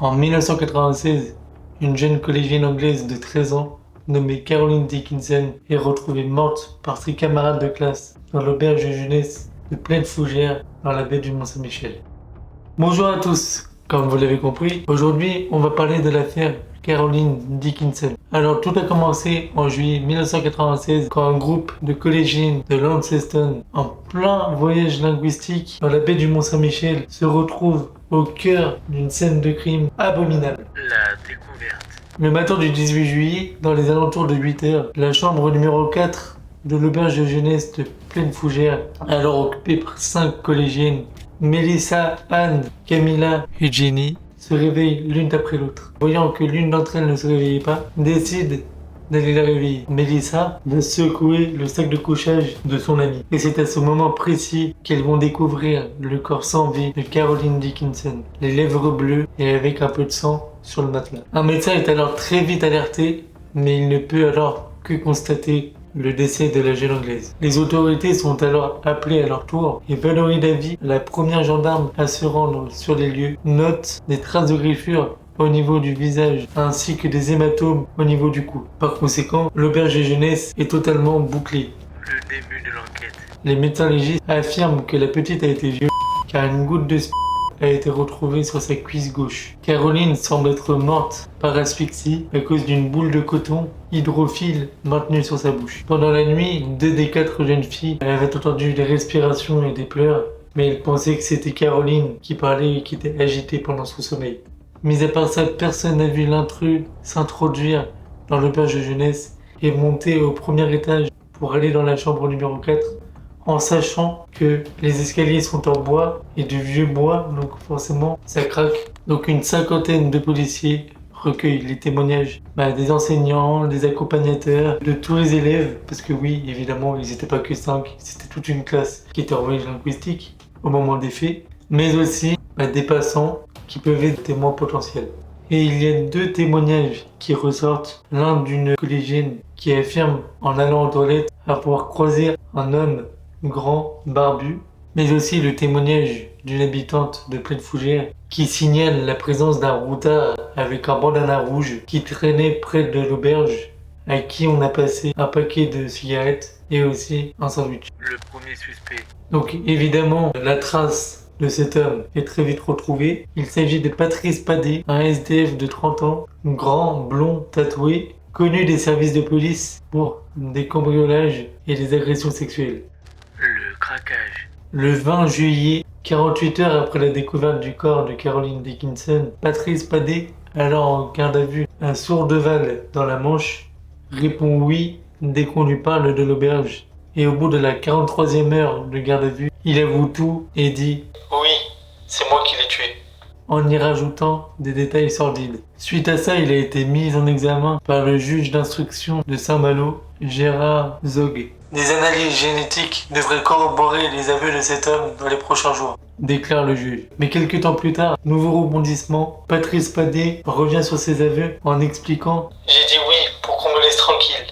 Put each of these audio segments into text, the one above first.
En 1996, une jeune collégienne anglaise de 13 ans, nommée Caroline Dickinson, est retrouvée morte par ses camarades de classe dans l'auberge de jeunesse de Pleine Fougère dans la baie du Mont-Saint-Michel. Bonjour à tous, comme vous l'avez compris, aujourd'hui on va parler de l'affaire Caroline Dickinson. Alors tout a commencé en juillet 1996 quand un groupe de collégiennes de Launceston, en plein voyage linguistique dans la baie du Mont-Saint-Michel, se retrouve au cœur d'une scène de crime abominable. La découverte. Le matin du 18 juillet, dans les alentours de 8h, la chambre numéro 4 de l'auberge de jeunesse de Pleine Fougère, alors occupée par 5 collégiennes, Melissa, Anne, Camilla et Jenny, se réveillent l'une après l'autre. Voyant que l'une d'entre elles ne se réveillait pas, décide d'aller la réveiller. Melissa va secouer le sac de couchage de son amie. Et c'est à ce moment précis qu'elles vont découvrir le corps sans vie de Caroline Dickinson, les lèvres bleues et avec un peu de sang sur le matelas. Un médecin est alors très vite alerté, mais il ne peut alors que constater le décès de la jeune anglaise. Les autorités sont alors appelées à leur tour et Valerie Davy, la première gendarme à se rendre sur les lieux, note des traces de griffures au niveau du visage ainsi que des hématomes au niveau du cou. Par conséquent, l'auberge de jeunesse est totalement bouclée. Le début de l'enquête. Les médecins légistes affirment que la petite a été violée car une goutte de a été retrouvée sur sa cuisse gauche. Caroline semble être morte par asphyxie à cause d'une boule de coton hydrophile maintenue sur sa bouche. Pendant la nuit, 2 des 4 jeunes filles avaient entendu des respirations et des pleurs, mais elles pensaient que c'était Caroline qui parlait et qui était agitée pendant son sommeil. Mis à part ça, personne n'a vu l'intrus s'introduire dans l'auberge de jeunesse et monter au premier étage pour aller dans la chambre numéro 4, en sachant que les escaliers sont en bois et du vieux bois, donc forcément ça craque. Donc une 50aine de policiers recueillent les témoignages des enseignants, des accompagnateurs, de tous les élèves, parce que oui, évidemment, ils n'étaient pas que 5, c'était toute une classe qui était en voyage linguistique au moment des faits, mais aussi des passants qui peuvent être témoins potentiels. Et il y a 2 témoignages qui ressortent, l'un d'une collégienne qui affirme en allant aux toilettes avoir croisé un homme grand, barbu, mais aussi le témoignage d'une habitante de Pleine Fougère qui signale la présence d'un routard avec un bandana rouge qui traînait près de l'auberge, à qui on a passé un paquet de cigarettes et aussi un sandwich. Le premier suspect. Donc évidemment, la trace de cet homme est très vite retrouvée. Il s'agit de Patrice Padé, un SDF de 30 ans, grand, blond, tatoué, connu des services de police pour des cambriolages et des agressions sexuelles. Le craquage. Le 20 juillet, 48 heures après la découverte du corps de Caroline Dickinson, Patrice Padé, alors en garde à vue à Sourdeval dans la Manche, répond oui dès qu'on lui parle de l'auberge. Et au bout de la 43e heure de garde à vue, il avoue tout et dit « Oui, c'est moi qui l'ai tué », en y rajoutant des détails sordides. Suite à ça, il a été mis en examen par le juge d'instruction de Saint-Malo, Gérard Zog. Des analyses génétiques devraient corroborer les aveux de cet homme dans les prochains jours, déclare le juge. Mais quelques temps plus tard, nouveau rebondissement, Patrice Padé revient sur ses aveux en expliquant « J'ai dit oui pour qu'on me laisse tranquille ».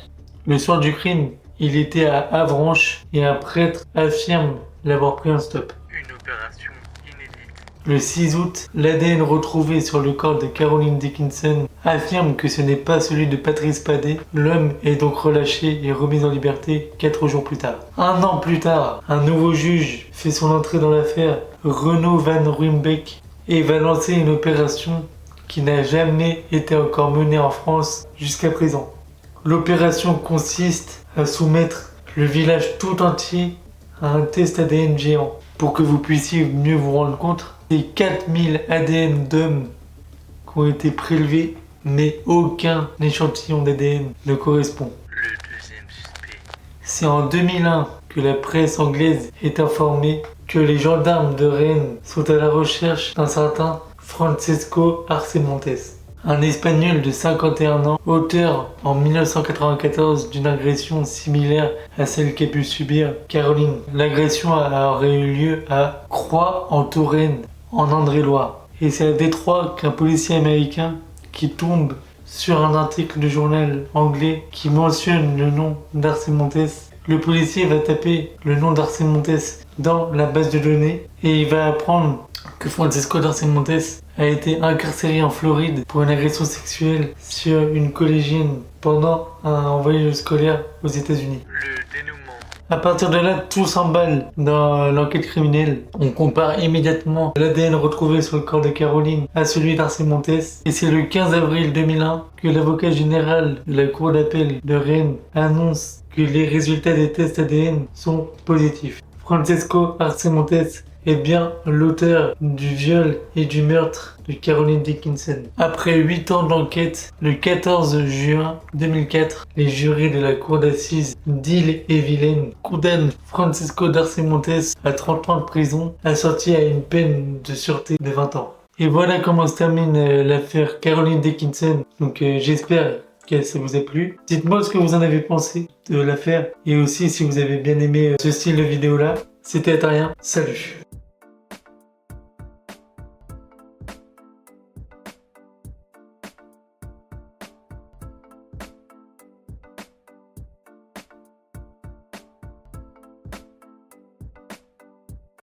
Le soir du crime, il était à Avranches et un prêtre affirme l'avoir pris en stop. Une opération inédite. Le 6 août, l'ADN retrouvé sur le corps de Caroline Dickinson affirme que ce n'est pas celui de Patrice Padé. L'homme est donc relâché et remis en liberté 4 jours plus tard. Un an plus tard, un nouveau juge fait son entrée dans l'affaire, Renaud Van Ruymbeck, et va lancer une opération qui n'a jamais été encore menée en France jusqu'à présent. L'opération consiste à soumettre le village tout entier à un test ADN géant. Pour que vous puissiez mieux vous rendre compte, c'est 4000 ADN d'hommes qui ont été prélevés, mais aucun échantillon d'ADN ne correspond. Le deuxième suspect. C'est en 2001 que la presse anglaise est informée que les gendarmes de Rennes sont à la recherche d'un certain Francesco Arcemontes, un Espagnol de 51 ans, auteur en 1994 d'une agression similaire à celle qu'a pu subir Caroline. L'agression aurait eu lieu à Croix-en-Touraine, en Indre-et-Loire. Et c'est à Détroit qu'un policier américain qui tombe sur un article de journal anglais qui mentionne le nom d'Arcemontes. Le policier va taper le nom d'Arcemontes dans la base de données et il va apprendre que Francesco d'Arcemontes a été incarcéré en Floride pour une agression sexuelle sur une collégienne pendant un voyage scolaire aux États-Unis. Le dénouement. À partir de là, tout s'emballe dans l'enquête criminelle. On compare immédiatement l'ADN retrouvé sur le corps de Caroline à celui d'Arce Montes. Et c'est le 15 avril 2001 que l'avocat général de la cour d'appel de Rennes annonce que les résultats des tests ADN sont positifs. Francesco Arce Montes est bien l'auteur du viol et du meurtre de Caroline Dickinson. Après 8 ans d'enquête, le 14 juin 2004, les jurys de la cour d'assises d'Ille-et-Vilaine condamnent Francesco Arce Montes à 30 ans de prison, assorti à une peine de sûreté de 20 ans. Et voilà comment se termine l'affaire Caroline Dickinson. Donc j'espère que ça vous a plu. Dites-moi ce que vous en avez pensé de l'affaire et aussi si vous avez bien aimé ce style de vidéo là. C'était Atarien, salut!